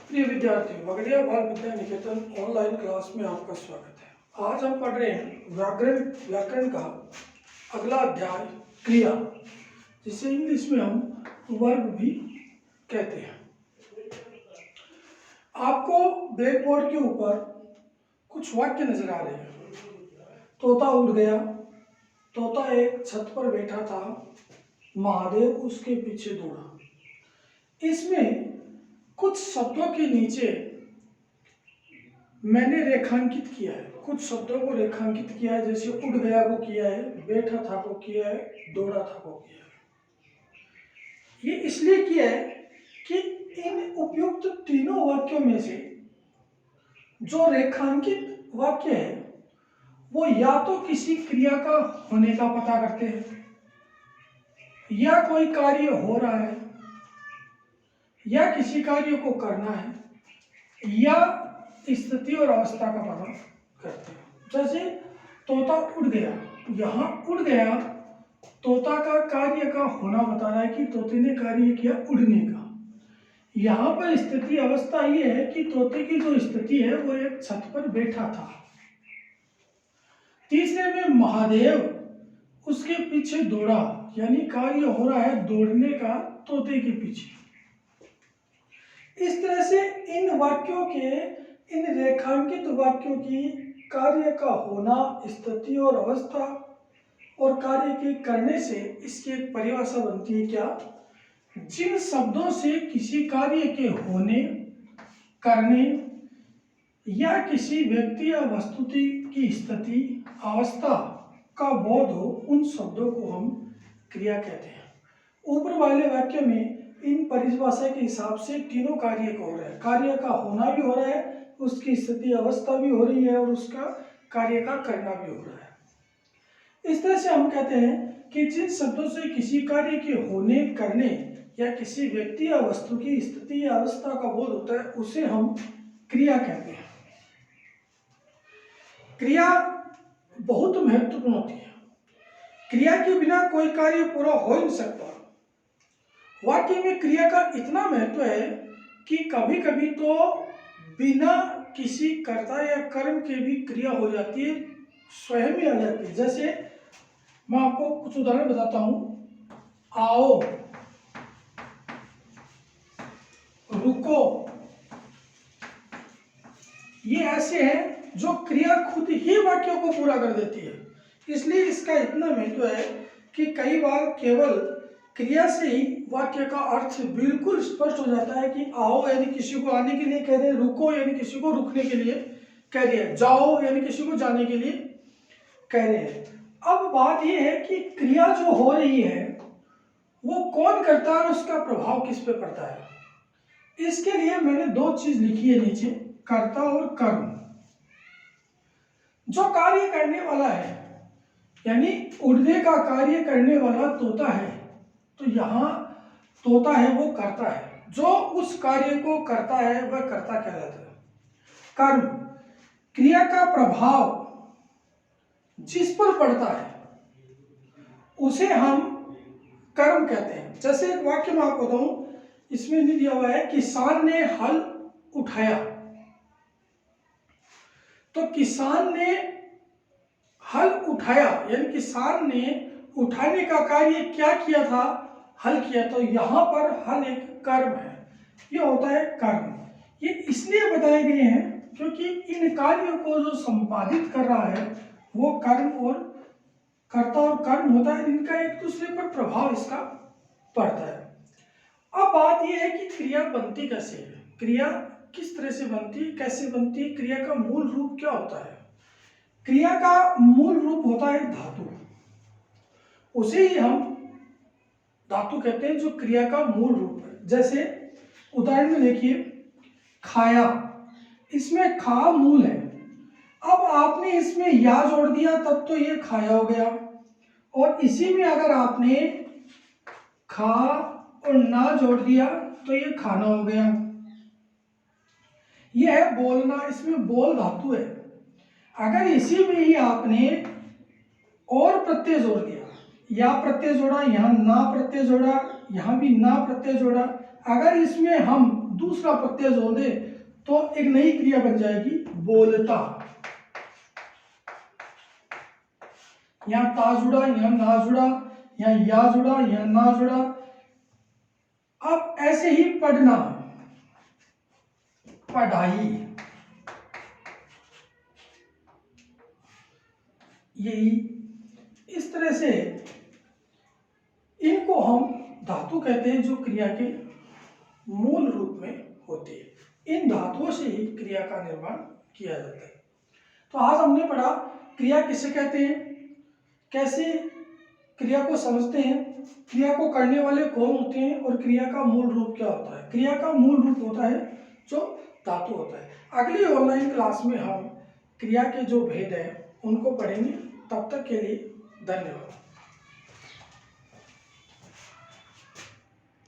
प्रिय विद्यार्थियों, बगड़िया बाल विद्या निकेतन ऑनलाइन क्लास में आपका स्वागत है। आज हम पढ़ रहे हैं व्याकरण का अगला अध्याय क्रिया, जिसे इंग्लिश में हम वर्ब भी कहते हैं। आपको ब्लैक बोर्ड के ऊपर कुछ वाक्य नजर आ रहे हैं। तोता उड़ गया, तोता एक छत पर बैठा था, महादेव उसके पीछे दौड़ा। इसमें कुछ शब्दों के नीचे मैंने रेखांकित किया है, कुछ शब्दों को रेखांकित किया है, जैसे उड़ गया को किया है, बैठा था को किया है, दौड़ा था को किया है। ये इसलिए किया है कि इन उपयुक्त तीनों वाक्यों में से जो रेखांकित वाक्य है वो या तो किसी क्रिया का होने का पता करते हैं, या कोई कार्य हो रहा है, या किसी कार्य को करना है, या स्थिति और अवस्था का पता करते हैं। जैसे तोता उड़ गया, यहाँ उड़ गया तोता का कार्य का होना बता रहा है कि तोते ने कार्य किया उड़ने का। यहाँ पर स्थिति अवस्था ये है कि तोते की जो स्थिति है वो एक छत पर बैठा था। तीसरे में महादेव उसके पीछे दौड़ा, यानी कार्य हो रहा है दौड़ने का तोते के पीछे। इस तरह से इन वाक्यों के, इन रेखांकित वाक्यों की कार्य का होना, स्थिति और अवस्था और कार्य के करने से इसकी एक परिभाषा बनती है क्या? जिन शब्दों से किसी कार्य के होने, करने या किसी व्यक्ति या वस्तु की स्थिति, अवस्था का बोध हो, उन शब्दों को हम क्रिया कहते हैं। ऊपर वाले वाक्य में इन परिभाषा के हिसाब से तीनों कार्य का हो रहा है, कार्य का होना भी हो रहा है, उसकी स्थिति अवस्था भी हो रही है और उसका कार्य का करना भी हो रहा है। इस तरह से हम कहते हैं कि जिन शब्दों से किसी कार्य के होने, करने या किसी व्यक्ति या वस्तु की स्थिति या अवस्था का बोध होता है उसे हम क्रिया कहते हैं। क्रिया बहुत महत्वपूर्ण होती है। क्रिया के बिना कोई कार्य पूरा हो ही नहीं सकता। वाक्य में क्रिया का इतना महत्व है कि कभी कभी तो बिना किसी कर्ता या कर्म के भी क्रिया हो जाती है, स्वयं ही आ जाती है। जैसे मैं आपको कुछ उदाहरण बताता हूं। आओ, रुको, ये ऐसे हैं जो क्रिया खुद ही वाक्यों को पूरा कर देती है। इसलिए इसका इतना महत्व है कि कई बार केवल क्रिया से ही वाक्य का अर्थ बिल्कुल स्पष्ट हो जाता है कि आओ यानी किसी को आने के लिए कह रहे हैं, रुको यानी किसी को रुकने के लिए कह रहे हैं, जाओ यानी किसी को जाने के लिए कह रहे हैं। अब बात यह है कि क्रिया जो हो रही है वो कौन करता है और उसका प्रभाव किस पे पड़ता है। इसके लिए मैंने दो चीज लिखी है नीचे, कर्ता और कर्म। जो कार्य करने वाला है, यानी उड़ने का कार्य करने वाला तोता है, तो यहाँ तोता है वो करता है, जो उस कार्य को करता है वह कर्ता कहलाता है। कर्म, क्रिया का प्रभाव जिस पर पड़ता है उसे हम कर्म कहते हैं। जैसे एक वाक्य में आपको बताऊं, इसमें नहीं दिया हुआ है, किसान ने हल उठाया, तो किसान ने हल उठाया यानी किसान ने उठाने का कार्य क्या किया था? हल किया। तो यहाँ पर हल एक कर्म है, ये होता है कर्म। ये इसलिए बताए गए हैं क्योंकि इन कार्यों को जो संपादित कर रहा है वो कर्म और कर्ता और कर्म होता है, इनका एक दूसरे पर प्रभाव इसका पड़ता है। अब बात यह है कि क्रिया बनती कैसे है, क्रिया किस तरह से बनती है, कैसे बनती है, क्रिया का मूल रूप क्या होता है। क्रिया का मूल रूप होता है धातु, उसे ही हम धातु कहते हैं, जो क्रिया का मूल रूप है। जैसे उदाहरण में देखिए, खाया, इसमें खा मूल है। अब आपने इसमें या जोड़ दिया तब तो ये खाया हो गया, और इसी में अगर आपने खा और ना जोड़ दिया तो ये खाना हो गया। यह है बोलना, इसमें बोल धातु है। अगर इसी में ही आपने और प्रत्यय जोड़ दिया, या प्रत्यय जोड़ा, यहाँ ना प्रत्यय जोड़ा, यहाँ भी ना प्रत्यय जोड़ा, अगर इसमें हम दूसरा प्रत्यय जोड़ दे तो एक नई क्रिया बन जाएगी बोलता। यहाँ ता जुड़ा, यहाँ ना जुड़ा, यहाँ या जुड़ा, यहाँ ना जुड़ा। अब ऐसे ही पढ़ना, पढ़ाई, यही इस तरह से इनको हम धातु कहते हैं जो क्रिया के मूल रूप में होती है। इन धातुओं से ही क्रिया का निर्माण किया जाता है। तो आज हमने पढ़ा क्रिया किसे कहते हैं, कैसे क्रिया को समझते हैं, क्रिया को करने वाले कौन होते हैं और क्रिया का मूल रूप क्या होता है। क्रिया का मूल रूप होता है जो धातु होता है। अगली ऑनलाइन क्लास में हम क्रिया के जो भेद हैं उनको पढ़ेंगे। तब तक के लिए धन्यवाद।